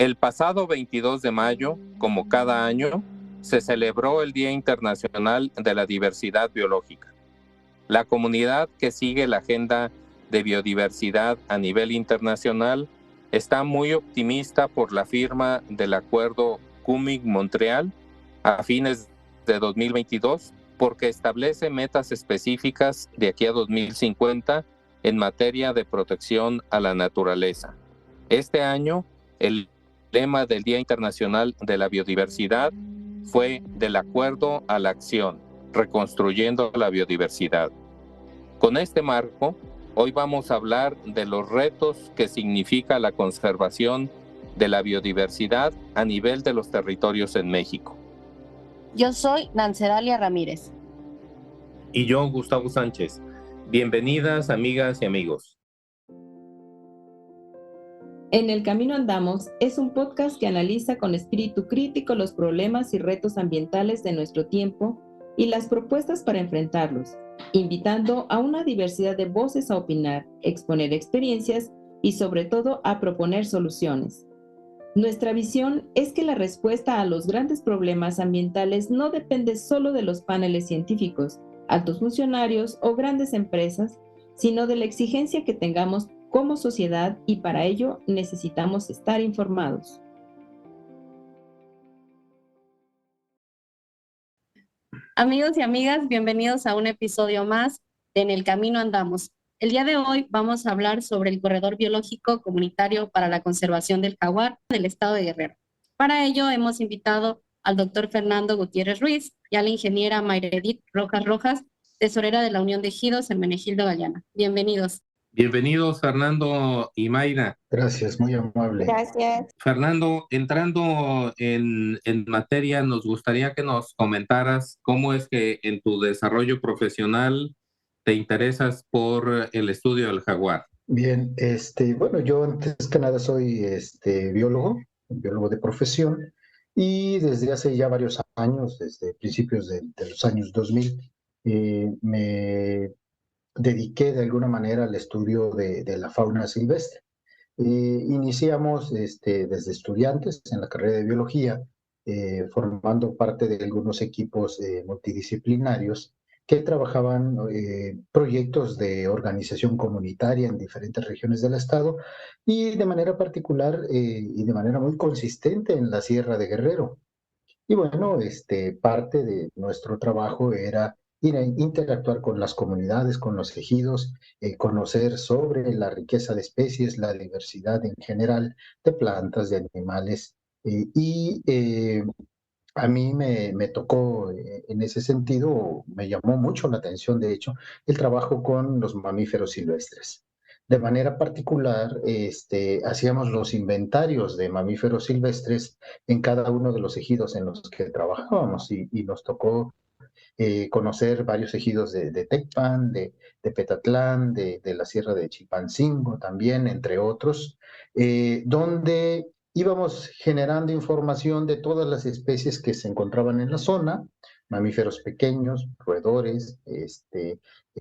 El pasado 22 de mayo, como cada año, se celebró el Día Internacional de la Diversidad Biológica. La comunidad que sigue la agenda de biodiversidad a nivel internacional está muy optimista por la firma del acuerdo Kunming-Montreal a fines de 2022, porque establece metas específicas de aquí a 2050 en materia de protección a la naturaleza. Este año, el lema del Día Internacional de la Biodiversidad fue del acuerdo a la acción, reconstruyendo la biodiversidad. Con este marco, hoy vamos a hablar de los retos que significa la conservación de la biodiversidad a nivel de los territorios en México. Yo soy Nancedalia Ramírez. Y yo, Gustavo Sánchez. Bienvenidas, amigas y amigos. En el Camino Andamos es un podcast que analiza con espíritu crítico los problemas y retos ambientales de nuestro tiempo y las propuestas para enfrentarlos, invitando a una diversidad de voces a opinar, exponer experiencias y sobre todo a proponer soluciones. Nuestra visión es que la respuesta a los grandes problemas ambientales no depende solo de los paneles científicos, altos funcionarios o grandes empresas, sino de la exigencia que tengamos como sociedad, y para ello necesitamos estar informados. Amigos y amigas, bienvenidos a un episodio más de En el Camino Andamos. El día de hoy vamos a hablar sobre el Corredor Biológico Comunitario para la Conservación del Jaguar del Estado de Guerrero. Para ello hemos invitado al doctor Fernando Gutiérrez Ruiz y a la ingeniera Mayredith Rojas Rojas, tesorera de la Unión de Ejidos Hermenegildo Galeana. Bienvenidos. Bienvenidos, Fernando y Mayra. Gracias, muy amable. Gracias. Fernando, entrando en materia, nos gustaría que nos comentaras cómo es que en tu desarrollo profesional te interesas por el estudio del jaguar. Bien, bueno, yo antes que nada soy biólogo de profesión, y desde hace ya varios años, desde principios de los años 2000, me dediqué de alguna manera al estudio de la fauna silvestre. Iniciamos desde estudiantes en la carrera de biología, formando parte de algunos equipos multidisciplinarios que trabajaban proyectos de organización comunitaria en diferentes regiones del estado, y de manera particular y de manera muy consistente en la Sierra de Guerrero. Y bueno, parte de nuestro trabajo era ir a interactuar con las comunidades, con los ejidos, conocer sobre la riqueza de especies, la diversidad en general de plantas, de animales. A mí me tocó, en ese sentido, me llamó mucho la atención, de hecho, el trabajo con los mamíferos silvestres. De manera particular, hacíamos los inventarios de mamíferos silvestres en cada uno de los ejidos en los que trabajábamos, y nos tocó conocer varios ejidos de Tecpan, de Petatlán, de la Sierra de Chilpancingo también, entre otros, donde íbamos generando información de todas las especies que se encontraban en la zona, mamíferos pequeños, roedores,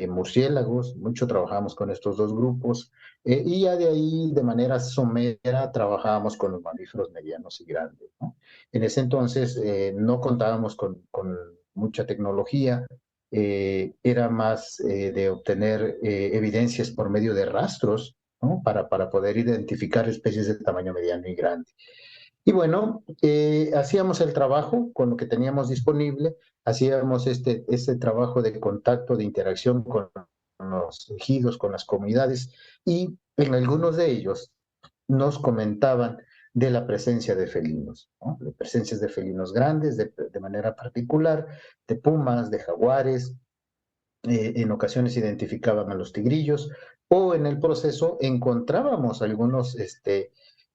murciélagos. Mucho trabajamos con estos dos grupos, y ya de ahí, de manera somera, trabajábamos con los mamíferos medianos y grandes, ¿no? En ese entonces no contábamos con mucha tecnología, era más de obtener evidencias por medio de rastros, ¿no? Para poder identificar especies de tamaño mediano y grande. Y bueno, hacíamos el trabajo con lo que teníamos disponible, hacíamos este trabajo de contacto, de interacción con los ejidos, con las comunidades, y en algunos de ellos nos comentaban de la presencia de felinos, ¿no? De presencias de felinos grandes, de manera particular, de pumas, de jaguares. En ocasiones identificaban a los tigrillos, o en el proceso encontrábamos algunos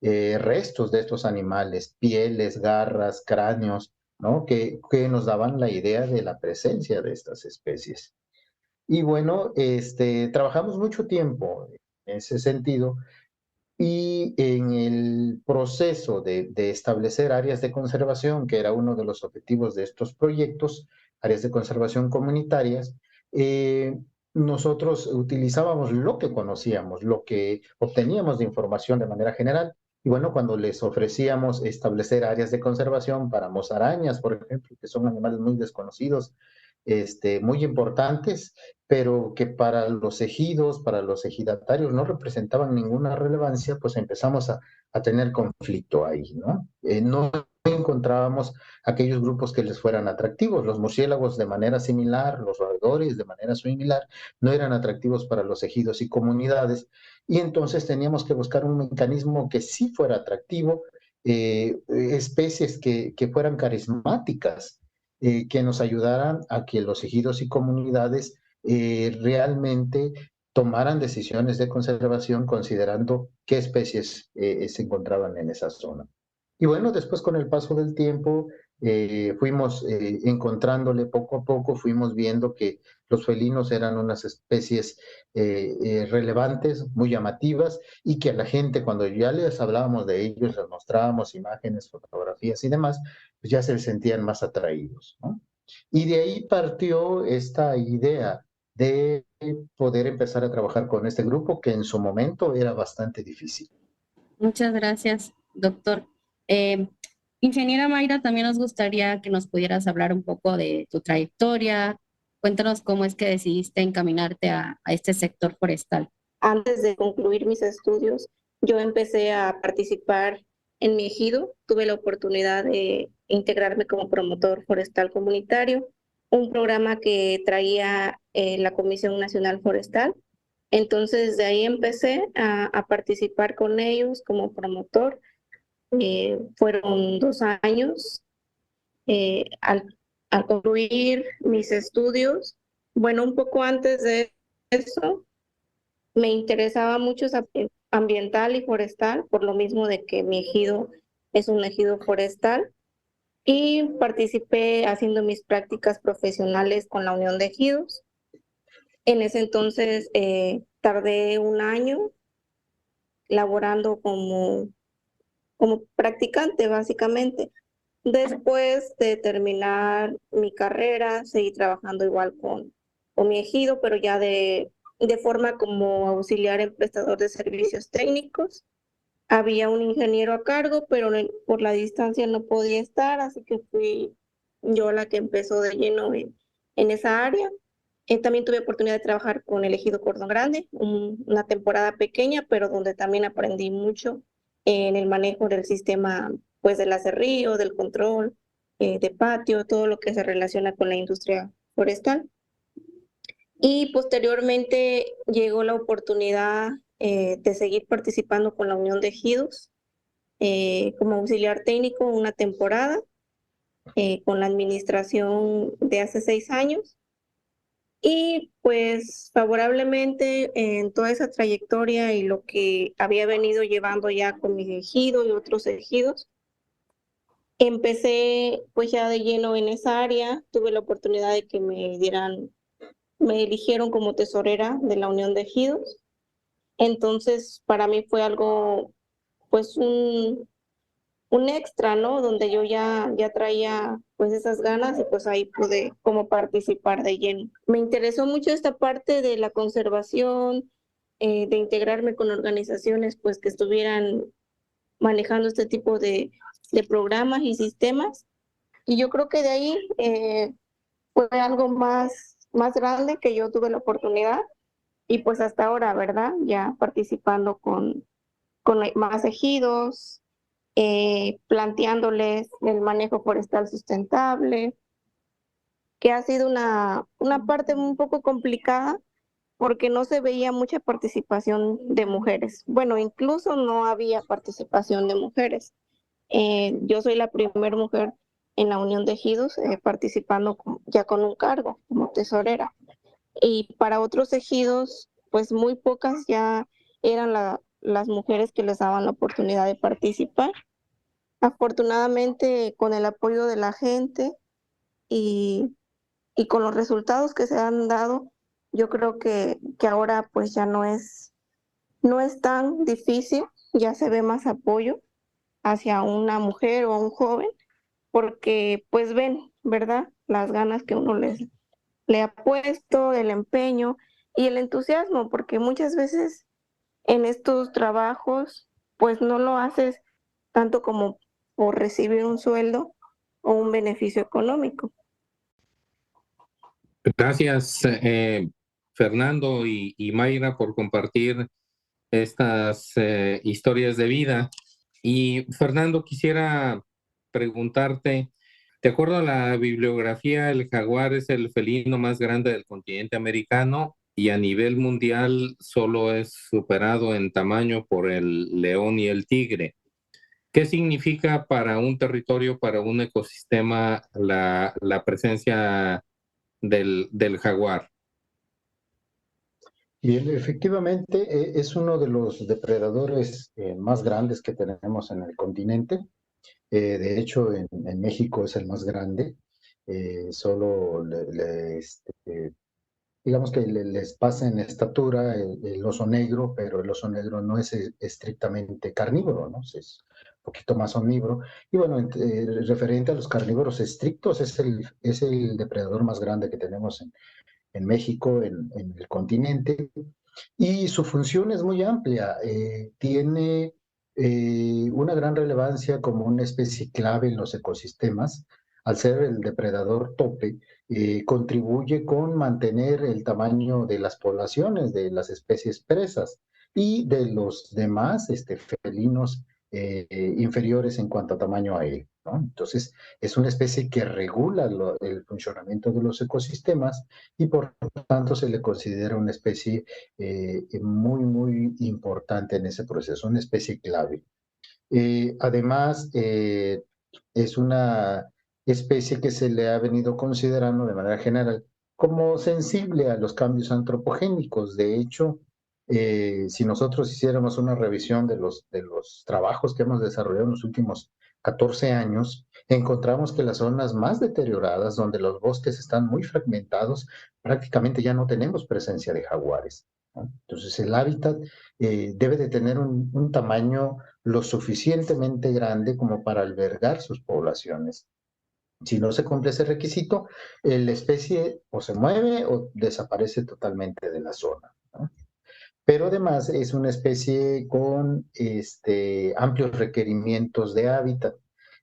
restos de estos animales, pieles, garras, cráneos, ¿no? Que nos daban la idea de la presencia de estas especies. Y bueno, trabajamos mucho tiempo en ese sentido, y en el proceso de establecer áreas de conservación, que era uno de los objetivos de estos proyectos, áreas de conservación comunitarias, nosotros utilizábamos lo que conocíamos, lo que obteníamos de información de manera general, Y bueno, cuando les ofrecíamos establecer áreas de conservación para musarañas, por ejemplo, que son animales muy desconocidos, muy importantes, pero que para los ejidos, para los ejidatarios no representaban ninguna relevancia, pues empezamos a tener conflicto ahí, ¿no? No encontrábamos aquellos grupos que les fueran atractivos. Los murciélagos de manera similar, los roedores de manera similar, no eran atractivos para los ejidos y comunidades, y entonces teníamos que buscar un mecanismo que sí fuera atractivo, especies que fueran carismáticas, que nos ayudaran a que los ejidos y comunidades realmente tomaran decisiones de conservación considerando qué especies se encontraban en esa zona. Y bueno, después con el paso del tiempo fuimos encontrándole poco a poco, fuimos viendo que los felinos eran unas especies relevantes, muy llamativas, y que a la gente cuando ya les hablábamos de ellos, les mostrábamos imágenes, fotografías y demás, pues ya se sentían más atraídos, ¿no? Y de ahí partió esta idea de poder empezar a trabajar con este grupo que en su momento era bastante difícil. Muchas gracias, doctor. Eh, Ingeniera Mayra, también nos gustaría que nos pudieras hablar un poco de tu trayectoria. Cuéntanos cómo es que decidiste encaminarte a este sector forestal. Antes de concluir mis estudios, yo empecé a participar en mi ejido. Tuve la oportunidad de integrarme como promotor forestal comunitario, un programa que traía la Comisión Nacional Forestal. Entonces, de ahí empecé a participar con ellos como promotor. Fueron 2 años. Al concluir mis estudios, bueno, un poco antes de eso, me interesaba mucho ambiental y forestal, por lo mismo de que mi ejido es un ejido forestal, y participé haciendo mis prácticas profesionales con la Unión de Ejidos. En ese entonces tardé 1 año laborando como practicante, básicamente. Después de terminar mi carrera, seguí trabajando igual con mi ejido, pero ya de forma como auxiliar en prestador de servicios técnicos. Había un ingeniero a cargo, pero por la distancia no podía estar, así que fui yo la que empezó de lleno en esa área. También tuve oportunidad de trabajar con el ejido Cordón Grande, una temporada pequeña, pero donde también aprendí mucho en el manejo del sistema, pues del acerrío, del control, de patio, todo lo que se relaciona con la industria forestal. Y posteriormente llegó la oportunidad de seguir participando con la Unión de Ejidos como auxiliar técnico una temporada con la administración de hace 6 años. Y pues favorablemente en toda esa trayectoria y lo que había venido llevando ya con mi ejido y otros ejidos, empecé pues ya de lleno en esa área. Tuve la oportunidad de que me eligieron como tesorera de la Unión de Ejidos. Entonces, para mí fue algo, pues un extra, ¿no? Donde yo ya traía pues esas ganas y pues ahí pude como participar de lleno. Me interesó mucho esta parte de la conservación, de integrarme con organizaciones pues que estuvieran manejando este tipo de programas y sistemas. Y yo creo que de ahí fue algo más grande que yo tuve la oportunidad y pues hasta ahora, ¿verdad? Ya participando con más ejidos, planteándoles el manejo forestal sustentable, que ha sido una parte un poco complicada porque no se veía mucha participación de mujeres. Bueno, incluso no había participación de mujeres. Yo soy la primera mujer en la Unión de Ejidos participando ya con un cargo como tesorera. Y para otros ejidos, pues muy pocas ya eran las mujeres que les daban la oportunidad de participar. Afortunadamente, con el apoyo de la gente y con los resultados que se han dado, yo creo que ahora pues ya no es tan difícil, ya se ve más apoyo hacia una mujer o un joven, porque pues ven, ¿verdad? Las ganas que uno le ha puesto, el empeño y el entusiasmo, porque muchas veces en estos trabajos pues no lo haces tanto como por recibir un sueldo o un beneficio económico. Gracias, Fernando y Mayra, por compartir estas historias de vida. Y Fernando, quisiera preguntarte, de acuerdo a la bibliografía, el jaguar es el felino más grande del continente americano y a nivel mundial solo es superado en tamaño por el león y el tigre. ¿Qué significa para un territorio, para un ecosistema, la presencia del jaguar? Bien, efectivamente, es uno de los depredadores más grandes que tenemos en el continente. De hecho, en México es el más grande. Solo digamos que les pasa en estatura el oso negro, pero el oso negro no es estrictamente carnívoro, ¿no? Es un poquito más omnívoro. Y bueno, referente a los carnívoros estrictos, es el depredador más grande que tenemos en México, en el continente. Y su función es muy amplia. Tiene una gran relevancia como una especie clave en los ecosistemas. Al ser el depredador tope, contribuye con mantener el tamaño de las poblaciones de las especies presas y de los demás felinos inferiores en cuanto a tamaño a él, ¿no? Entonces, es una especie que regula el funcionamiento de los ecosistemas y por tanto se le considera una especie muy, muy importante en ese proceso, una especie clave. Además, es una especie que se le ha venido considerando de manera general como sensible a los cambios antropogénicos. De hecho, si nosotros hiciéramos una revisión de los trabajos que hemos desarrollado en los últimos 14 años, encontramos que las zonas más deterioradas, donde los bosques están muy fragmentados, prácticamente ya no tenemos presencia de jaguares, ¿no? Entonces, el hábitat debe de tener un tamaño lo suficientemente grande como para albergar sus poblaciones. Si no se cumple ese requisito, la especie o se mueve o desaparece totalmente de la zona, ¿no? Pero además es una especie con amplios requerimientos de hábitat.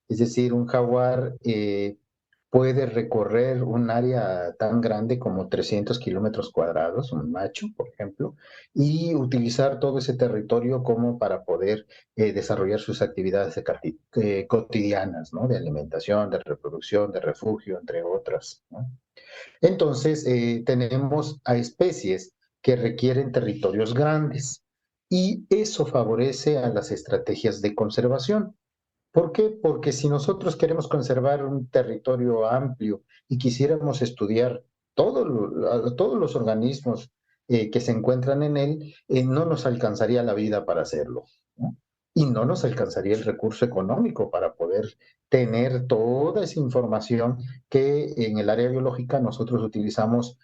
Es decir, un jaguar puede recorrer un área tan grande como 300 kilómetros cuadrados, un macho, por ejemplo, y utilizar todo ese territorio como para poder desarrollar sus actividades cotidianas, ¿no? De alimentación, de reproducción, de refugio, entre otras, ¿no? Entonces, tenemos a especies que requieren territorios grandes y eso favorece a las estrategias de conservación. ¿Por qué? Porque si nosotros queremos conservar un territorio amplio y quisiéramos estudiar todos los organismos que se encuentran en él, no nos alcanzaría la vida para hacerlo, ¿no? Y no nos alcanzaría el recurso económico para poder tener toda esa información que en el área biológica nosotros utilizamos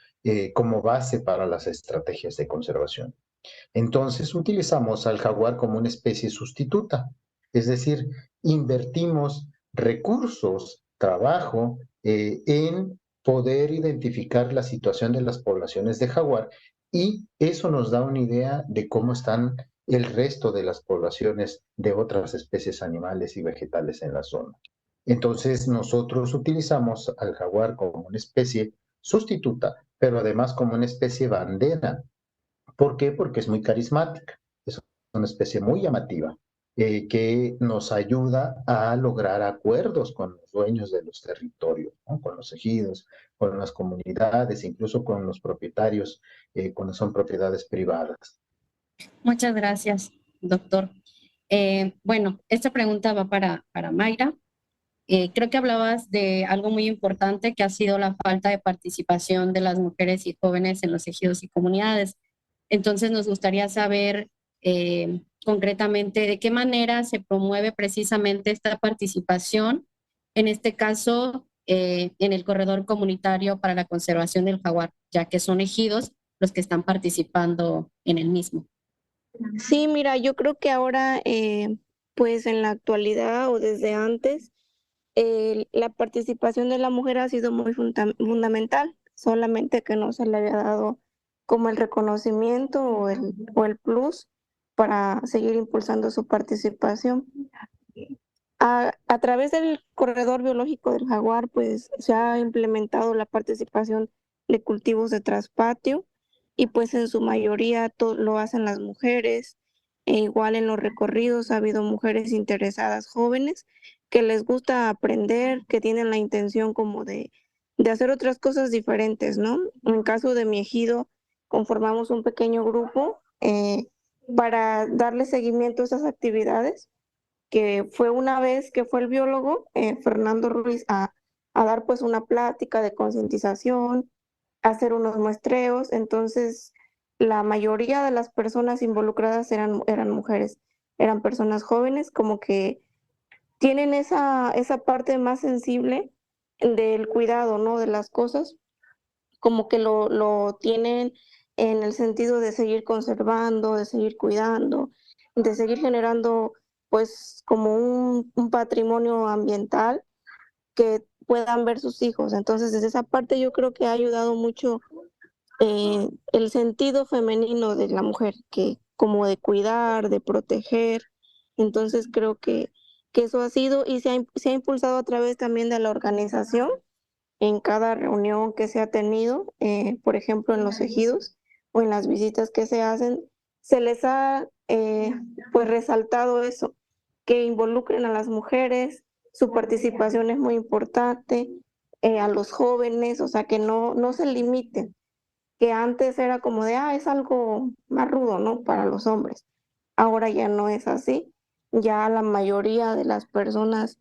como base para las estrategias de conservación. Entonces utilizamos al jaguar como una especie sustituta, es decir, invertimos recursos, trabajo en poder identificar la situación de las poblaciones de jaguar y eso nos da una idea de cómo están el resto de las poblaciones de otras especies animales y vegetales en la zona. Entonces nosotros utilizamos al jaguar como una especie sustituta, pero además como una especie bandera. ¿Por qué? Porque es muy carismática, es una especie muy llamativa, que nos ayuda a lograr acuerdos con los dueños de los territorios, ¿no? Con los ejidos, con las comunidades, incluso con los propietarios, cuando son propiedades privadas. Muchas gracias, doctor. Bueno, esta pregunta va para Mayra. Creo que hablabas de algo muy importante que ha sido la falta de participación de las mujeres y jóvenes en los ejidos y comunidades. Entonces, nos gustaría saber concretamente de qué manera se promueve precisamente esta participación, en este caso, en el corredor comunitario para la conservación del jaguar, ya que son ejidos los que están participando en el mismo. Sí, mira, yo creo que ahora, pues en la actualidad o desde antes, la participación de la mujer ha sido muy fundamental, solamente que no se le había dado como el reconocimiento o el plus para seguir impulsando su participación. A través del corredor biológico del jaguar, pues se ha implementado la participación de cultivos de traspatio y pues en su mayoría lo hacen las mujeres. E igual en los recorridos ha habido mujeres interesadas jóvenes que les gusta aprender, que tienen la intención como de hacer otras cosas diferentes, ¿no? En caso de mi ejido, conformamos un pequeño grupo para darle seguimiento a esas actividades, que fue una vez que fue el biólogo Fernando Ruiz a dar pues una plática de concientización, hacer unos muestreos. Entonces la mayoría de las personas involucradas eran mujeres, eran personas jóvenes, como que tienen esa parte más sensible del cuidado, ¿no? De las cosas, como que lo tienen en el sentido de seguir conservando, de seguir cuidando, de seguir generando pues como un patrimonio ambiental que puedan ver sus hijos. Entonces, desde esa parte yo creo que ha ayudado mucho el sentido femenino de la mujer, que como de cuidar, de proteger. Entonces, creo que eso ha sido y se ha impulsado a través también de la organización en cada reunión que se ha tenido, por ejemplo, en los ejidos o en las visitas que se hacen, se les ha pues resaltado eso, que involucren a las mujeres, su participación es muy importante, a los jóvenes, o sea, que no se limiten, que antes era como de, es algo más rudo, ¿no? Para los hombres. Ahora ya no es así, ya la mayoría de las personas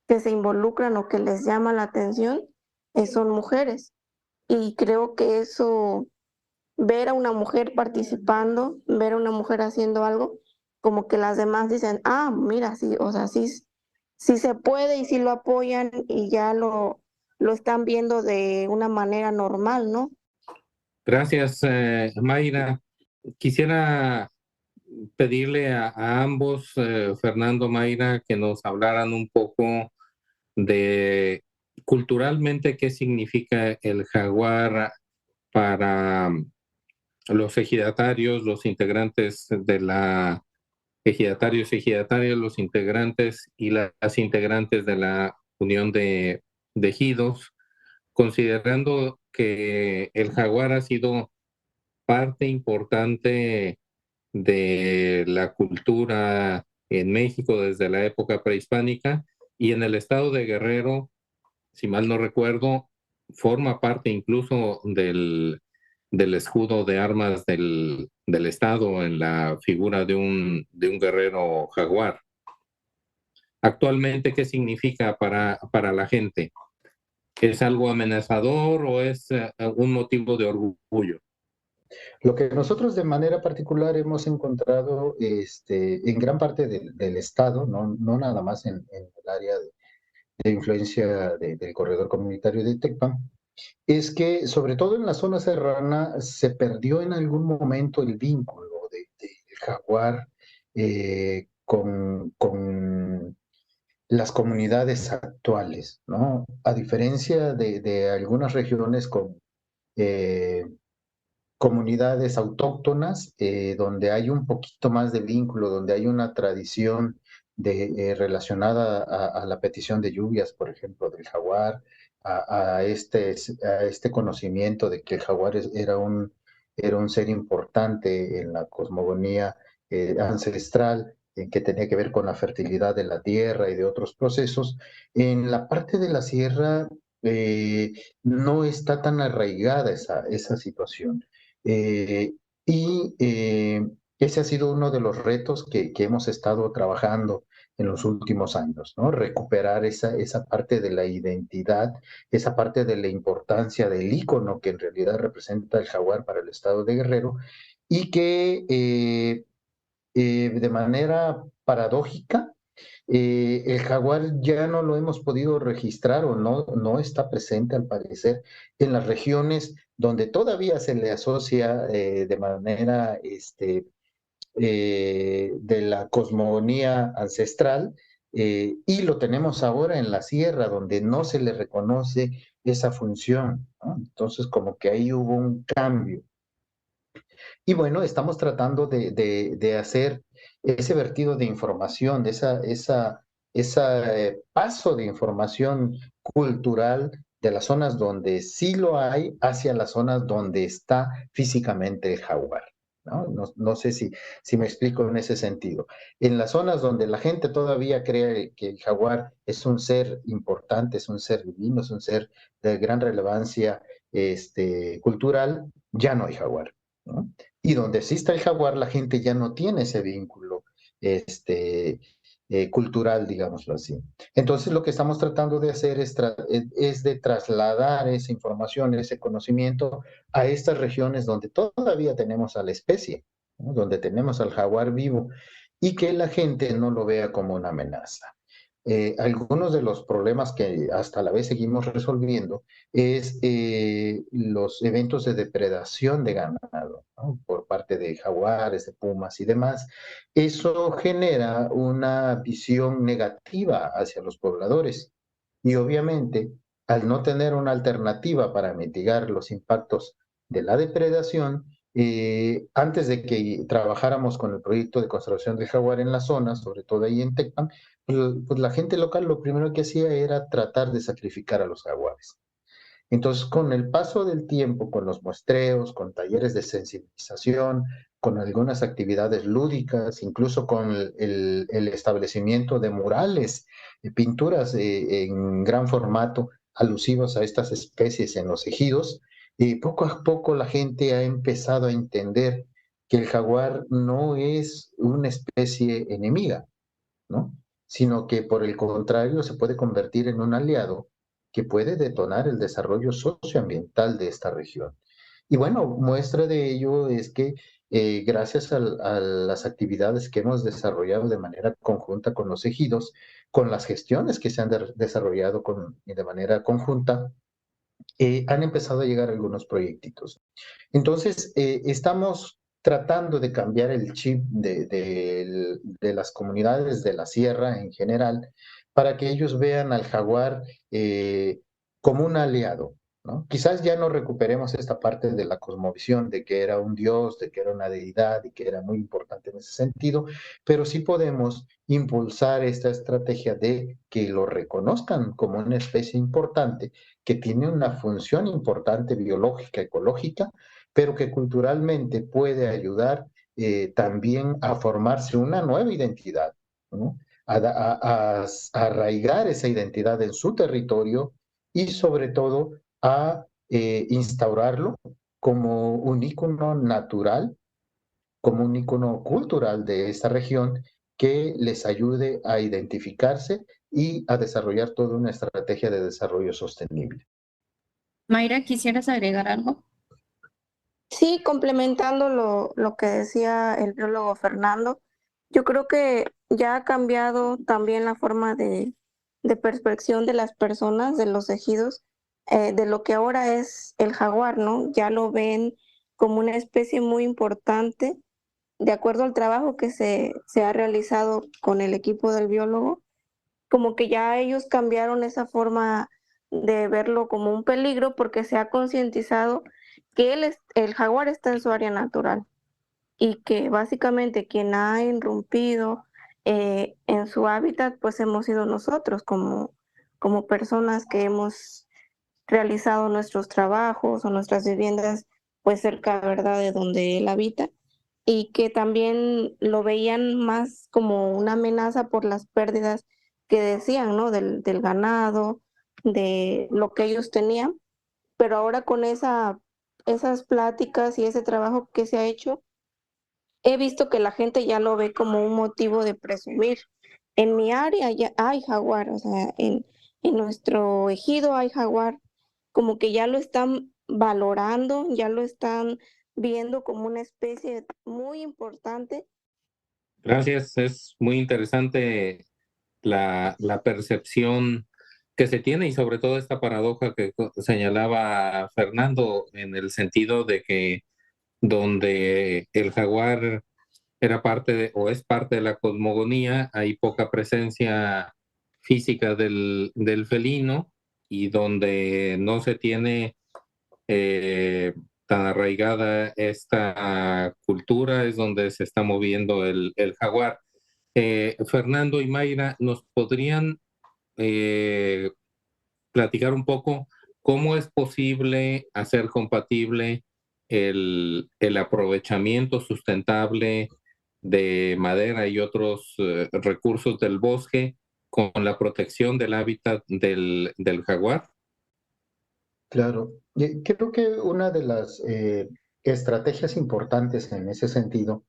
que se involucran o que les llama la atención son mujeres. Y creo que eso, ver a una mujer participando, ver a una mujer haciendo algo, como que las demás dicen, mira, sí, o sea, sí, sí se puede y sí lo apoyan y ya lo están viendo de una manera normal, ¿no? Gracias, Mayra. Quisiera pedirle a ambos, Fernando, Mayra, que nos hablaran un poco de culturalmente qué significa el jaguar para los ejidatarios, los integrantes de la ejidatarios, ejidatarias, los integrantes y las integrantes de la Unión de Ejidos, considerando que el jaguar ha sido parte importante de la cultura en México desde la época prehispánica y en el estado de Guerrero, si mal no recuerdo, forma parte incluso del escudo de armas del estado en la figura de un guerrero jaguar. Actualmente, ¿qué significa para la gente? ¿Es algo amenazador o es un motivo de orgullo? Lo que nosotros de manera particular hemos encontrado en gran parte del estado, no nada más en el área de influencia del corredor comunitario de Tecpan, es que sobre todo en la zona serrana se perdió en algún momento el vínculo del jaguar con las comunidades actuales, ¿no? A diferencia de algunas regiones con eh, comunidades autóctonas, donde hay un poquito más de vínculo, donde hay una tradición relacionada a la petición de lluvias, por ejemplo, del jaguar, a este conocimiento de que el jaguar era un ser importante en la cosmogonía ancestral, que tenía que ver con la fertilidad de la tierra y de otros procesos. En la parte de la sierra no está tan arraigada esa situación. Eh, Ese ha sido uno de los retos que hemos estado trabajando en los últimos años, ¿no? Recuperar esa parte de la identidad, esa parte de la importancia del ícono que en realidad representa el jaguar para el estado de Guerrero y que de manera paradójica, el jaguar ya no lo hemos podido registrar o no está presente al parecer en las regiones donde todavía se le asocia de manera de la cosmogonía ancestral, y lo tenemos ahora en la sierra donde no se le reconoce esa función, ¿no? Entonces como que ahí hubo un cambio. Y bueno, estamos tratando de hacer ese vertido de información, de ese paso de información cultural de las zonas donde sí lo hay hacia las zonas donde está físicamente el jaguar. No sé si me explico en ese sentido. En las zonas donde la gente todavía cree que el jaguar es un ser importante, es un ser divino, es un ser de gran relevancia cultural, ya no hay jaguar, ¿no? Y donde exista el jaguar, la gente ya no tiene ese vínculo este, cultural, digámoslo así. Entonces, lo que estamos tratando de hacer es de trasladar esa información, ese conocimiento a estas regiones donde todavía tenemos a la especie, ¿no? Donde tenemos al jaguar vivo y que la gente no lo vea como una amenaza. Algunos de los problemas que hasta la vez seguimos resolviendo es los eventos de depredación de ganado, ¿no? Por parte de jaguares, de pumas y demás. Eso genera una visión negativa hacia los pobladores y obviamente al no tener una alternativa para mitigar los impactos de la depredación, antes de que trabajáramos con el proyecto de conservación del jaguar en la zona, sobre todo ahí en Tecpan, pues la gente local lo primero que hacía era tratar de sacrificar a los jaguares. Entonces, con el paso del tiempo, con los muestreos, con talleres de sensibilización, con algunas actividades lúdicas, incluso con el establecimiento de murales, pinturas en gran formato alusivos a estas especies en los ejidos, poco a poco la gente ha empezado a entender que el jaguar no es una especie enemiga, ¿no? Sino que por el contrario se puede convertir en un aliado que puede detonar el desarrollo socioambiental de esta región. Y bueno, muestra de ello es que gracias a las actividades que hemos desarrollado de manera conjunta con los ejidos, con las gestiones que se han desarrollado de manera conjunta, han empezado a llegar algunos proyectitos. Entonces, estamos tratando de cambiar el chip de las comunidades de la sierra en general para que ellos vean al jaguar como un aliado, ¿no? Quizás ya no recuperemos esta parte de la cosmovisión de que era un dios, de que era una deidad y que era muy importante en ese sentido, pero sí podemos impulsar esta estrategia de que lo reconozcan como una especie importante que tiene una función importante biológica, ecológica, pero que culturalmente puede ayudar también a formarse una nueva identidad, ¿no? A arraigar esa identidad en su territorio y sobre todo a instaurarlo como un ícono natural, como un ícono cultural de esta región que les ayude a identificarse y a desarrollar toda una estrategia de desarrollo sostenible. Mayra, ¿quisieras agregar algo? Sí, complementando lo que decía el biólogo Fernando, yo creo que ya ha cambiado también la forma de perspección de las personas, de los ejidos, de lo que ahora es el jaguar, ¿no? Ya lo ven como una especie muy importante, de acuerdo al trabajo que se ha realizado con el equipo del biólogo, como que ya ellos cambiaron esa forma de verlo como un peligro porque se ha concientizado que el jaguar está en su área natural y que básicamente quien ha irrumpido en su hábitat pues hemos sido nosotros como personas que hemos realizado nuestros trabajos o nuestras viviendas pues cerca, ¿verdad?, de donde él habita y que también lo veían más como una amenaza por las pérdidas que decían, ¿no? Del ganado, de lo que ellos tenían, pero ahora con esas pláticas y ese trabajo que se ha hecho, he visto que la gente ya lo ve como un motivo de presumir. En mi área ya hay jaguar, o sea, en nuestro ejido hay jaguar, como que ya lo están valorando, ya lo están viendo como una especie muy importante. Gracias, es muy interesante la percepción que se tiene y sobre todo esta paradoja que señalaba Fernando en el sentido de que donde el jaguar era parte o es parte de la cosmogonía, hay poca presencia física del felino y donde no se tiene tan arraigada esta cultura es donde se está moviendo el jaguar. Fernando y Mayra, ¿nos podrían platicar un poco cómo es posible hacer compatible el aprovechamiento sustentable de madera y otros recursos del bosque con la protección del hábitat del jaguar? Claro, creo que una de las estrategias importantes en ese sentido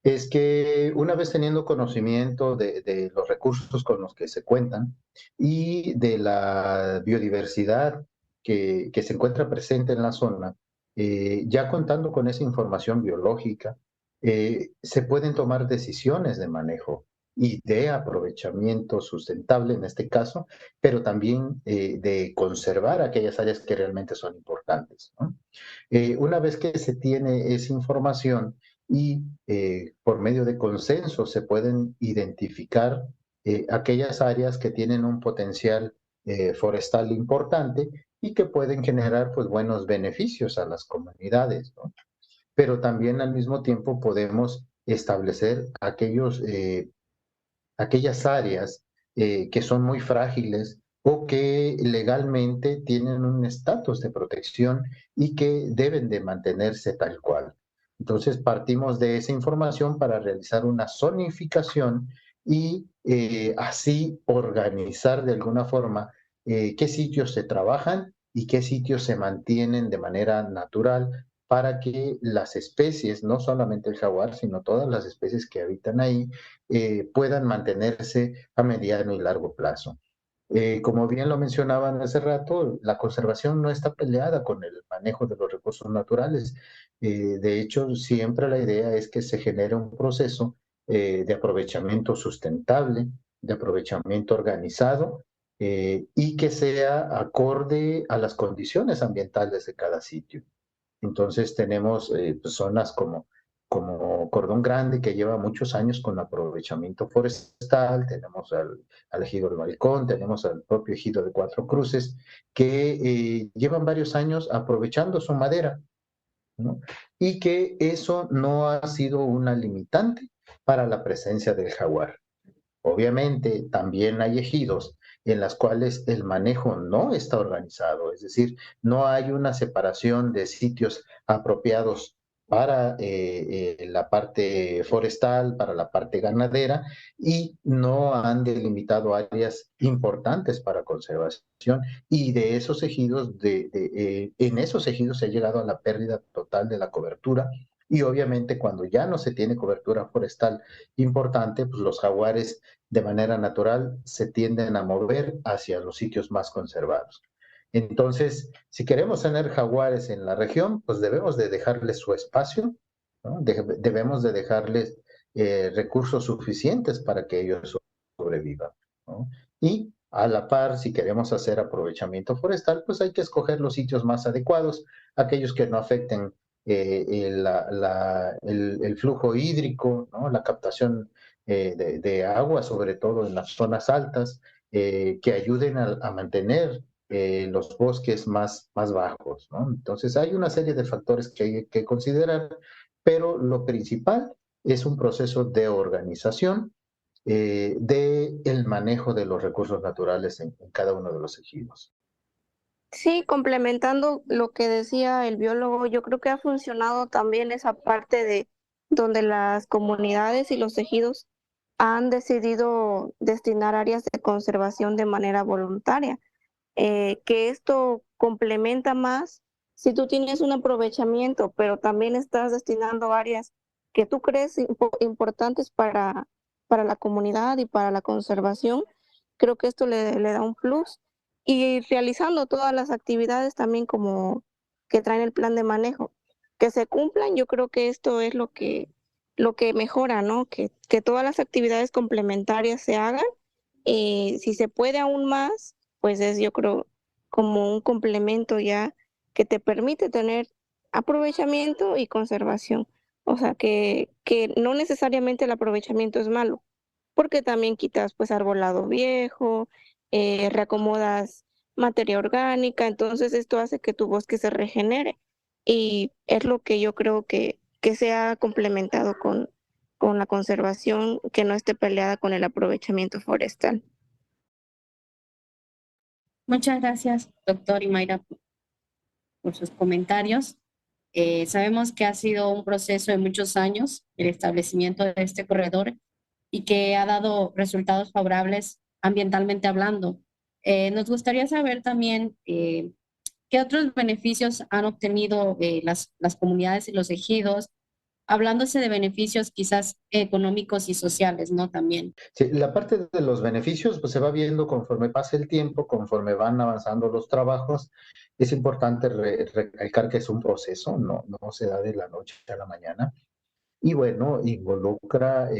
es que una vez teniendo conocimiento de los recursos con los que se cuentan y de la biodiversidad que se encuentra presente en la zona, ya contando con esa información biológica, se pueden tomar decisiones de manejo y de aprovechamiento sustentable en este caso, pero también de conservar aquellas áreas que realmente son importantes, ¿no? Una vez que se tiene esa información, y por medio de consenso se pueden identificar aquellas áreas que tienen un potencial forestal importante y que pueden generar pues buenos beneficios a las comunidades, ¿no? Pero también al mismo tiempo podemos establecer aquellas áreas que son muy frágiles o que legalmente tienen un estatus de protección y que deben de mantenerse tal cual. Entonces partimos de esa información para realizar una zonificación y así organizar de alguna forma qué sitios se trabajan y qué sitios se mantienen de manera natural para que las especies, no solamente el jaguar, sino todas las especies que habitan ahí, puedan mantenerse a mediano y largo plazo. Como bien lo mencionaban hace rato, la conservación no está peleada con el manejo de los recursos naturales. De hecho, siempre la idea es que se genere un proceso de aprovechamiento sustentable, de aprovechamiento organizado y que sea acorde a las condiciones ambientales de cada sitio. Entonces tenemos pues, zonas como Cordón Grande, que lleva muchos años con aprovechamiento forestal, tenemos al ejido del Balcón, tenemos al propio ejido de Cuatro Cruces, que llevan varios años aprovechando su madera, ¿no? Y que eso no ha sido una limitante para la presencia del jaguar. Obviamente, también hay ejidos en las cuales el manejo no está organizado, es decir, no hay una separación de sitios apropiados para la parte forestal, para la parte ganadera, y no han delimitado áreas importantes para conservación. Y de esos ejidos, en esos ejidos se ha llegado a la pérdida total de la cobertura. Y obviamente cuando ya no se tiene cobertura forestal importante, pues los jaguares de manera natural se tienden a mover hacia los sitios más conservados. Entonces, si queremos tener jaguares en la región, pues debemos de dejarles su espacio, ¿no? Debemos de dejarles recursos suficientes para que ellos sobrevivan, ¿no? Y a la par, si queremos hacer aprovechamiento forestal, pues hay que escoger los sitios más adecuados, aquellos que no afecten el flujo hídrico, ¿no? La captación de agua, sobre todo en las zonas altas, que ayuden a mantener los bosques más bajos, ¿no? Entonces hay una serie de factores que hay que considerar, pero lo principal es un proceso de organización del manejo de los recursos naturales en cada uno de los ejidos. Sí, complementando lo que decía el biólogo, yo creo que ha funcionado también esa parte de donde las comunidades y los ejidos han decidido destinar áreas de conservación de manera voluntaria, que esto complementa más si tú tienes un aprovechamiento, pero también estás destinando áreas que tú crees importantes para la comunidad y para la conservación. Creo que esto le da un plus y realizando todas las actividades también como que traen el plan de manejo, que se cumplan. Yo creo que esto es lo que mejora, ¿no? Que todas las actividades complementarias se hagan. Si se puede aún más, pues es, yo creo, como un complemento ya que te permite tener aprovechamiento y conservación. O sea, que no necesariamente el aprovechamiento es malo, porque también quitas pues arbolado viejo, reacomodas materia orgánica, entonces esto hace que tu bosque se regenere. y es lo que yo creo que se ha complementado con la conservación, que no esté peleada con el aprovechamiento forestal. Muchas gracias, doctor Imaira, por sus comentarios. Sabemos que ha sido un proceso de muchos años el establecimiento de este corredor y que ha dado resultados favorables ambientalmente hablando. Nos gustaría saber también qué otros beneficios han obtenido las comunidades y los ejidos, hablándose de beneficios quizás económicos y sociales, ¿no? También. Sí, la parte de los beneficios pues, se va viendo conforme pasa el tiempo, conforme van avanzando los trabajos. Es importante recalcar que es un proceso, no se da de la noche a la mañana. Y bueno, involucra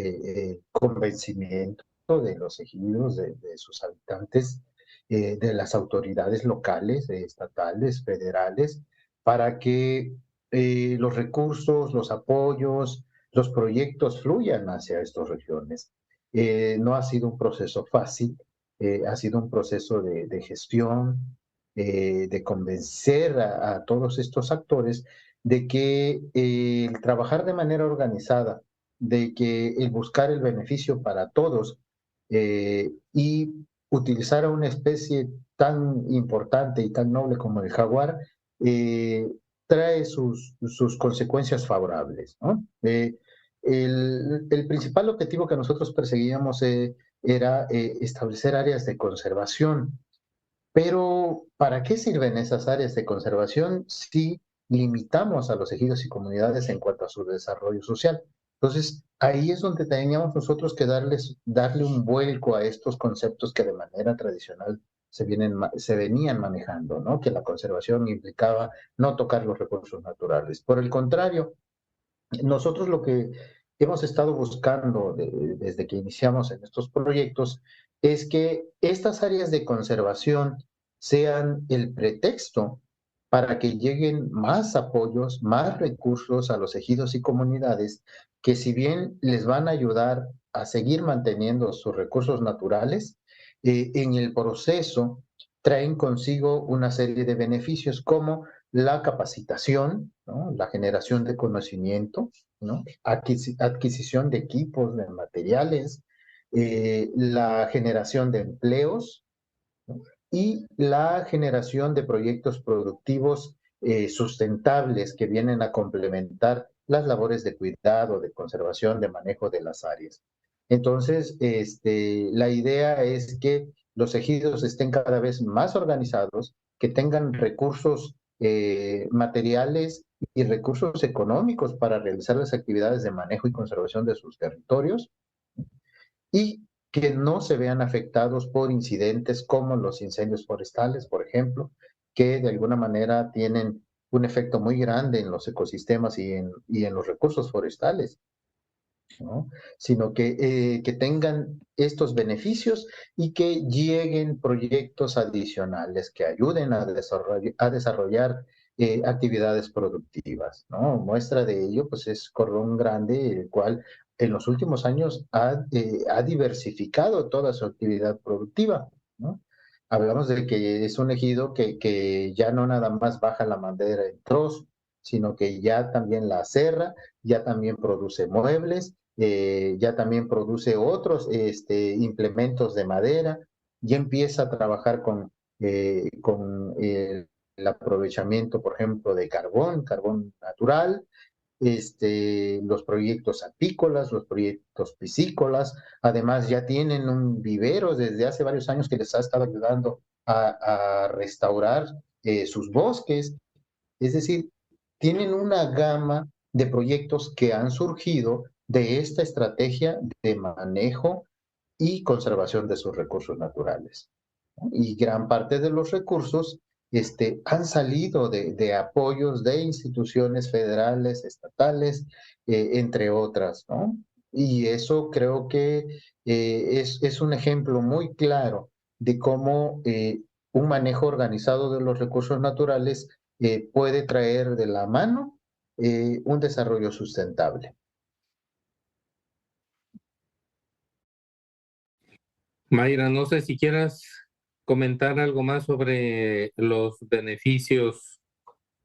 convencimiento de los ejidos, de sus habitantes, de las autoridades locales, estatales, federales, para que los recursos, los apoyos, los proyectos fluyan hacia estas regiones. No ha sido un proceso fácil, ha sido un proceso de gestión, de convencer a todos estos actores de que el trabajar de manera organizada, de que el buscar el beneficio para todos y utilizar a una especie tan importante y tan noble como el jaguar, trae sus consecuencias favorables, ¿no? El principal objetivo que nosotros perseguíamos era establecer áreas de conservación, pero ¿para qué sirven esas áreas de conservación si limitamos a los ejidos y comunidades en cuanto a su desarrollo social? Entonces, ahí es donde teníamos nosotros que darle un vuelco a estos conceptos que de manera tradicional se venían manejando, ¿no? Que la conservación implicaba no tocar los recursos naturales. Por el contrario, nosotros lo que hemos estado buscando desde que iniciamos en estos proyectos es que estas áreas de conservación sean el pretexto para que lleguen más apoyos, más recursos a los ejidos y comunidades que si bien les van a ayudar a seguir manteniendo sus recursos naturales, en el proceso traen consigo una serie de beneficios como la capacitación, ¿no? La generación de conocimiento, ¿no? Adquisición de equipos, de materiales, la generación de empleos, ¿no? Y la generación de proyectos productivos sustentables que vienen a complementar las labores de cuidado, de conservación, de manejo de las áreas. Entonces, la idea es que los ejidos estén cada vez más organizados, que tengan recursos materiales y recursos económicos para realizar las actividades de manejo y conservación de sus territorios y que no se vean afectados por incidentes como los incendios forestales, por ejemplo, que de alguna manera tienen un efecto muy grande en los ecosistemas y en los recursos forestales, ¿no? Sino que tengan estos beneficios y que lleguen proyectos adicionales que ayuden a desarrollar actividades productivas, ¿no? Muestra de ello, pues es Cordón Grande, el cual en los últimos años ha diversificado toda su actividad productiva, ¿no? Hablamos de que es un ejido que ya no nada más baja la madera en trozo, sino que ya también la serra, ya también produce muebles, ya también produce otros implementos de madera, ya empieza a trabajar con el aprovechamiento, por ejemplo, de carbón natural, los proyectos apícolas, los proyectos piscícolas, además ya tienen un vivero desde hace varios años que les ha estado ayudando a restaurar sus bosques, es decir, tienen una gama de proyectos que han surgido de esta estrategia de manejo y conservación de sus recursos naturales, ¿no? Y gran parte de los recursos han salido de apoyos de instituciones federales, estatales, entre otras, ¿no? Y eso creo que es un ejemplo muy claro de cómo un manejo organizado de los recursos naturales puede traer de la mano un desarrollo sustentable. Mayra, no sé si quieras comentar algo más sobre los beneficios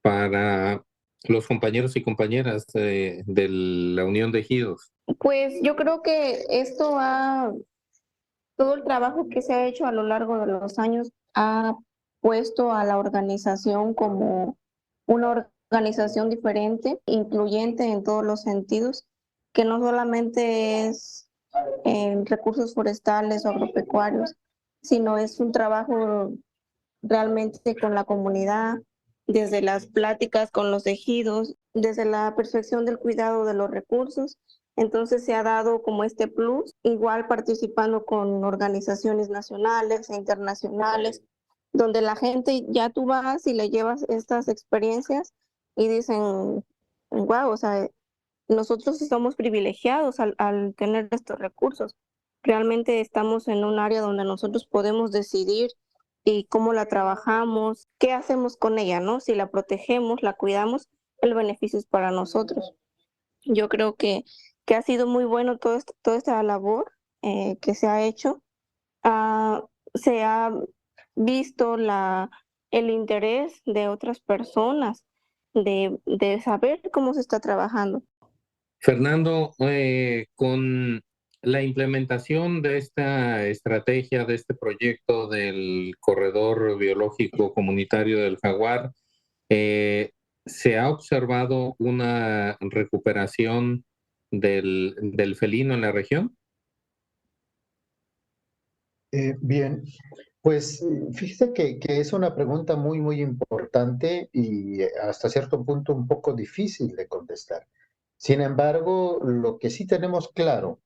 para los compañeros y compañeras de la Unión de Ejidos? Pues yo creo que todo el trabajo que se ha hecho a lo largo de los años ha puesto a la organización como una organización diferente, incluyente en todos los sentidos, que no solamente es en recursos forestales o agropecuarios, sino es un trabajo realmente con la comunidad, desde las pláticas con los ejidos, desde la percepción del cuidado de los recursos. Entonces se ha dado como este plus, igual participando con organizaciones nacionales e internacionales, donde la gente ya tú vas y le llevas estas experiencias y dicen, wow, o sea, nosotros somos privilegiados al tener estos recursos. Realmente estamos en un área donde nosotros podemos decidir y cómo la trabajamos, qué hacemos con ella, ¿no? Si la protegemos, la cuidamos, el beneficio es para nosotros. Yo creo que ha sido muy bueno toda esta labor que se ha hecho. Se ha visto el interés de otras personas de saber cómo se está trabajando. Fernando, con la implementación de esta estrategia, de este proyecto del corredor biológico comunitario del jaguar, ¿se ha observado una recuperación del felino en la región? Bien, pues fíjese que es una pregunta muy, muy importante y hasta cierto punto un poco difícil de contestar. Sin embargo, lo que sí tenemos claro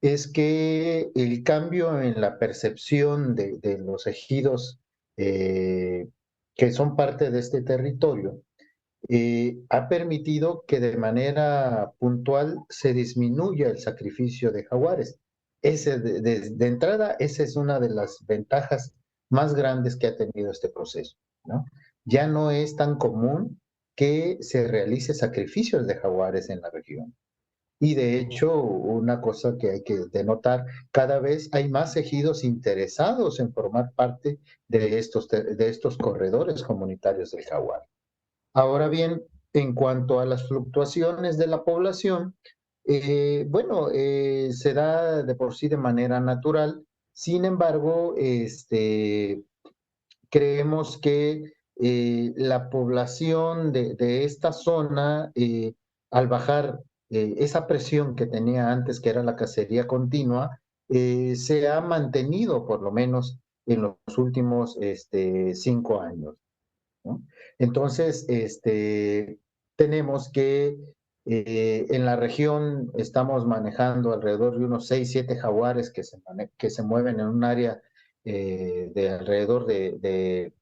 es que el cambio en la percepción de los ejidos que son parte de este territorio ha permitido que de manera puntual se disminuya el sacrificio de jaguares. De entrada, esa es una de las ventajas más grandes que ha tenido este proceso, ¿no? Ya no es tan común que se realice sacrificios de jaguares en la región. Y de hecho, una cosa que hay que denotar, cada vez hay más ejidos interesados en formar parte de estos corredores comunitarios del jaguar. Ahora bien, en cuanto a las fluctuaciones de la población, bueno, se da de por sí de manera natural. Sin embargo, creemos que la población de esta zona, al bajar esa presión que tenía antes, que era la cacería continua, se ha mantenido por lo menos en los últimos 5 años, ¿no? Entonces, tenemos que en la región estamos manejando alrededor de unos 6, 7 jaguares que se mueven en un área de alrededor de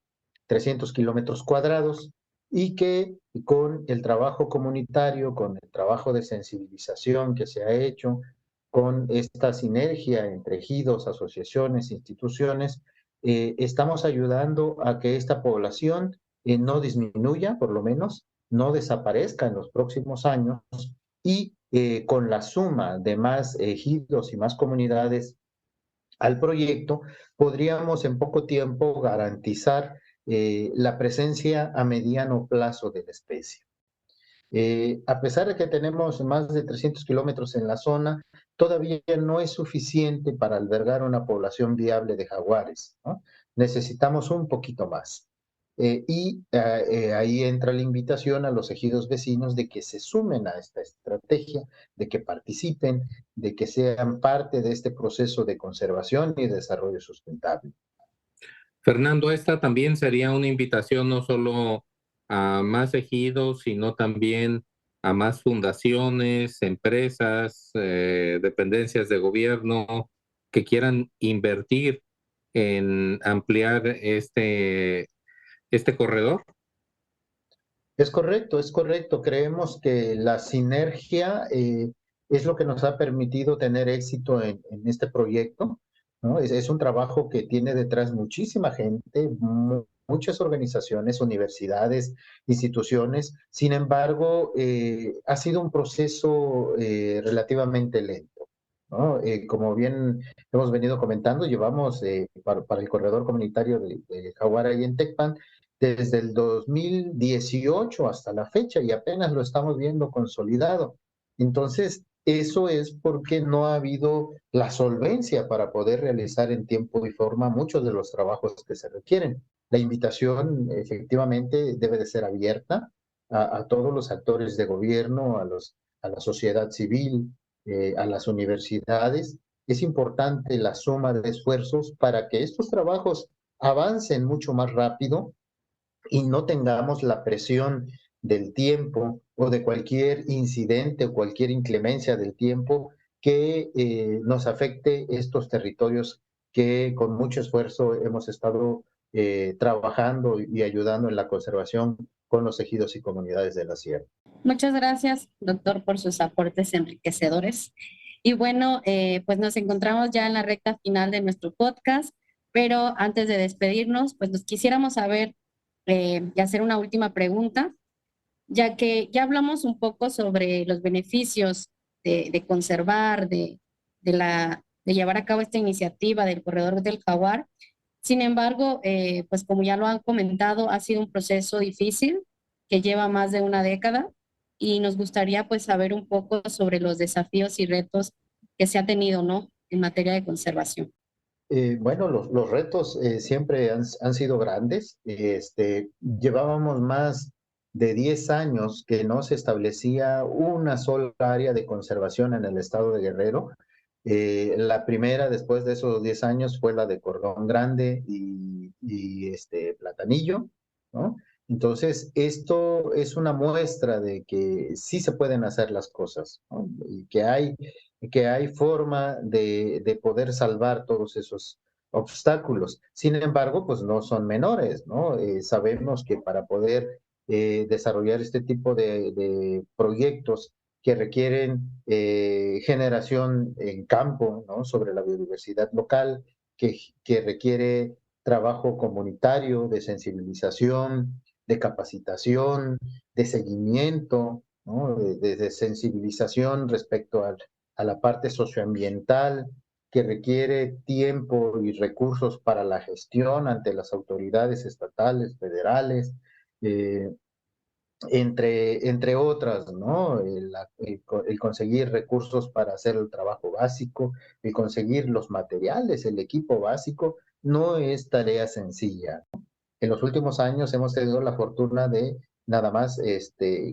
300 kilómetros cuadrados y que con el trabajo comunitario, con el trabajo de sensibilización que se ha hecho, con esta sinergia entre ejidos, asociaciones, instituciones, estamos ayudando a que esta población no disminuya, por lo menos, no desaparezca en los próximos años y con la suma de más ejidos y más comunidades al proyecto, podríamos en poco tiempo garantizar la presencia a mediano plazo de la especie. A pesar de que tenemos más de 300 kilómetros en la zona, todavía no es suficiente para albergar una población viable de jaguares, ¿no? Necesitamos un poquito más. Ahí entra la invitación a los ejidos vecinos de que se sumen a esta estrategia, de que participen, de que sean parte de este proceso de conservación y desarrollo sustentable. Fernando, esta también sería una invitación no solo a más ejidos, sino también a más fundaciones, empresas, dependencias de gobierno que quieran invertir en ampliar este corredor. Es correcto, es correcto. Creemos que la sinergia es lo que nos ha permitido tener éxito en este proyecto, ¿no? Es un trabajo que tiene detrás muchísima gente, muchas organizaciones, universidades, instituciones. Sin embargo, ha sido un proceso relativamente lento, ¿no? Como bien hemos venido comentando, llevamos para el corredor comunitario de Jaguara y en Tecpan, desde el 2018 hasta la fecha y apenas lo estamos viendo consolidado. Entonces, eso es porque no ha habido la solvencia para poder realizar en tiempo y forma muchos de los trabajos que se requieren. La invitación efectivamente debe de ser abierta a todos los actores de gobierno, a la sociedad civil, a las universidades. Es importante la suma de esfuerzos para que estos trabajos avancen mucho más rápido y no tengamos la presión del tiempo o de cualquier incidente o cualquier inclemencia del tiempo que nos afecte estos territorios que con mucho esfuerzo hemos estado trabajando y ayudando en la conservación con los ejidos y comunidades de la sierra. Muchas gracias, doctor, por sus aportes enriquecedores. Y bueno, pues nos encontramos ya en la recta final de nuestro podcast, pero antes de despedirnos, pues nos quisiéramos saber y hacer una última pregunta, ya que ya hablamos un poco sobre los beneficios de conservar, de llevar a cabo esta iniciativa del Corredor del Jaguar. Sin embargo, pues como ya lo han comentado, ha sido un proceso difícil que lleva más de una década y nos gustaría pues saber un poco sobre los desafíos y retos que se ha tenido, ¿no? En materia de conservación. Bueno, los retos siempre han sido grandes. Llevábamos más de 10 años que no se establecía una sola área de conservación en el estado de Guerrero. La primera después de esos 10 años fue la de Cordón Grande y Platanillo, ¿no? Entonces, esto es una muestra de que sí se pueden hacer las cosas, ¿no? Y que hay forma de poder salvar todos esos obstáculos. Sin embargo, pues no son menores, ¿no? Sabemos que para poder desarrollar este tipo de proyectos que requieren generación en campo, ¿no? Sobre la biodiversidad local, que requiere trabajo comunitario, de sensibilización, de capacitación, de seguimiento, ¿no? De sensibilización respecto a la parte socioambiental, que requiere tiempo y recursos para la gestión ante las autoridades estatales, federales, eh, entre otras, ¿no? El conseguir recursos para hacer el trabajo básico, el conseguir los materiales, el equipo básico, no es tarea sencilla. En los últimos años hemos tenido la fortuna de nada más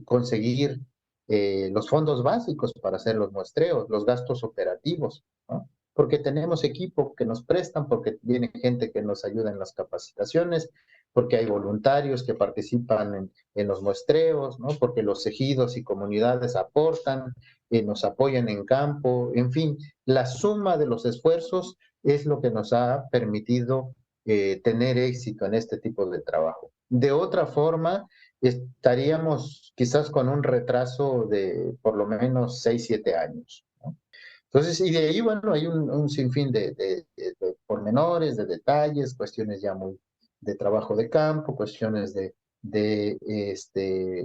conseguir los fondos básicos para hacer los muestreos, los gastos operativos, ¿no? Porque tenemos equipo que nos prestan, porque viene gente que nos ayuda en las capacitaciones, porque hay voluntarios que participan en los muestreos, ¿no? Porque los ejidos y comunidades aportan, nos apoyan en campo, en fin, la suma de los esfuerzos es lo que nos ha permitido tener éxito en este tipo de trabajo. De otra forma, estaríamos quizás con un retraso de por lo menos 6, 7 años, ¿no? Entonces, y de ahí, bueno, hay un sinfín de pormenores, de detalles, cuestiones ya muy de trabajo de campo, cuestiones de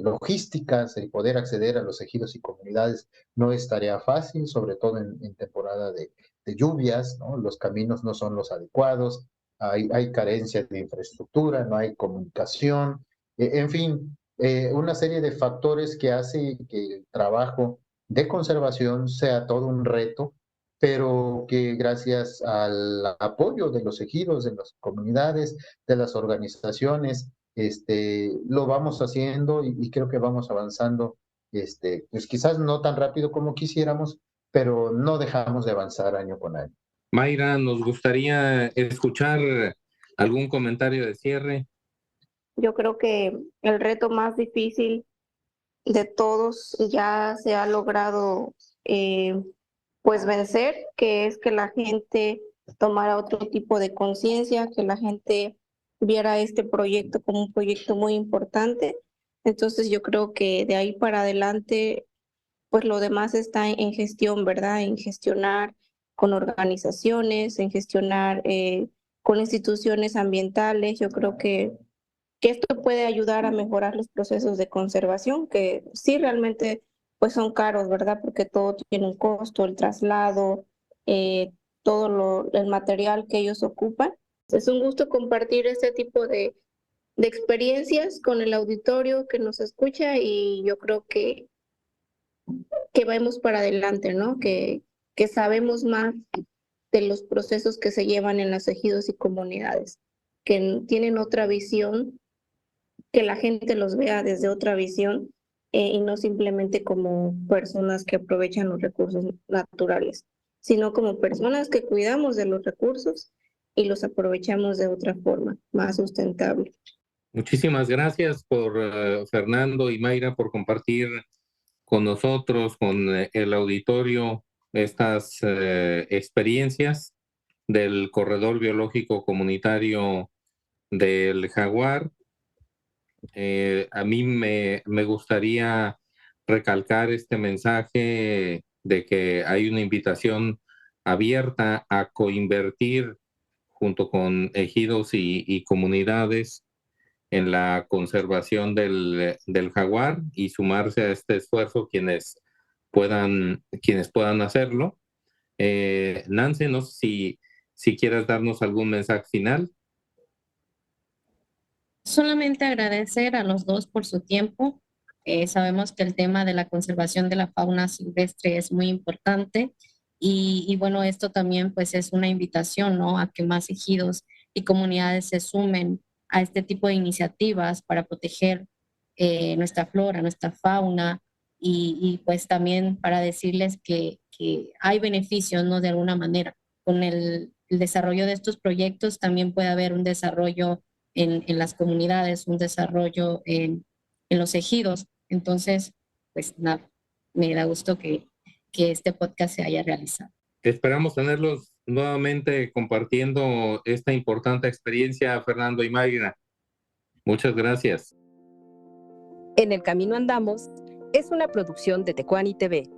logísticas, el poder acceder a los ejidos y comunidades no es tarea fácil, sobre todo en temporada de lluvias, ¿no? Los caminos no son los adecuados, hay carencia de infraestructura, no hay comunicación, en fin, una serie de factores que hace que el trabajo de conservación sea todo un reto, pero que gracias al apoyo de los ejidos, de las comunidades, de las organizaciones, lo vamos haciendo y creo que vamos avanzando, pues quizás no tan rápido como quisiéramos, pero no dejamos de avanzar año con año. Mayra, nos gustaría escuchar algún comentario de cierre. Yo creo que el reto más difícil de todos ya se ha logrado pues vencer, que es que la gente tomara otro tipo de conciencia, que la gente viera este proyecto como un proyecto muy importante. Entonces yo creo que de ahí para adelante, pues lo demás está en gestión, ¿verdad? En gestionar con organizaciones, en gestionar con instituciones ambientales. Yo creo que esto puede ayudar a mejorar los procesos de conservación, que sí realmente pues son caros, ¿verdad? Porque todo tiene un costo, el traslado, todo el material que ellos ocupan. Es un gusto compartir este tipo de experiencias con el auditorio que nos escucha, y yo creo que vamos para adelante, ¿no? Que sabemos más de los procesos que se llevan en los ejidos y comunidades, que tienen otra visión, que la gente los vea desde otra visión, y no simplemente como personas que aprovechan los recursos naturales, sino como personas que cuidamos de los recursos y los aprovechamos de otra forma, más sustentable. Muchísimas gracias por Fernando y Mayra por compartir con nosotros, con el auditorio, estas experiencias del Corredor Biológico Comunitario del Jaguar. A mí me gustaría recalcar este mensaje de que hay una invitación abierta a coinvertir junto con ejidos y comunidades en la conservación del jaguar y sumarse a este esfuerzo quienes puedan hacerlo. Nancy, no sé si quieras darnos algún mensaje final. Solamente agradecer a los dos por su tiempo. Sabemos que el tema de la conservación de la fauna silvestre es muy importante y bueno, esto también pues es una invitación, ¿no? A que más ejidos y comunidades se sumen a este tipo de iniciativas para proteger nuestra flora, nuestra fauna y pues también para decirles que hay beneficios, ¿no? De alguna manera. Con el desarrollo de estos proyectos también puede haber un desarrollo en las comunidades, un desarrollo en los ejidos. Entonces, pues nada, me da gusto que este podcast se haya realizado. Esperamos tenerlos nuevamente compartiendo esta importante experiencia, Fernando y Mayra. Muchas gracias. En el Camino Andamos es una producción de Tecuani TV.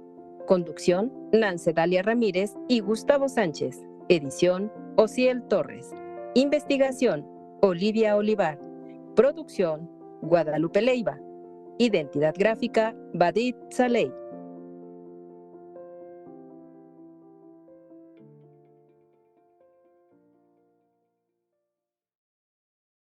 Conducción, Nance Dalia Ramírez y Gustavo Sánchez. Edición, Osiel Torres. Investigación, Olivia Olivar. Producción, Guadalupe Leiva. Identidad gráfica, Badit Saleh.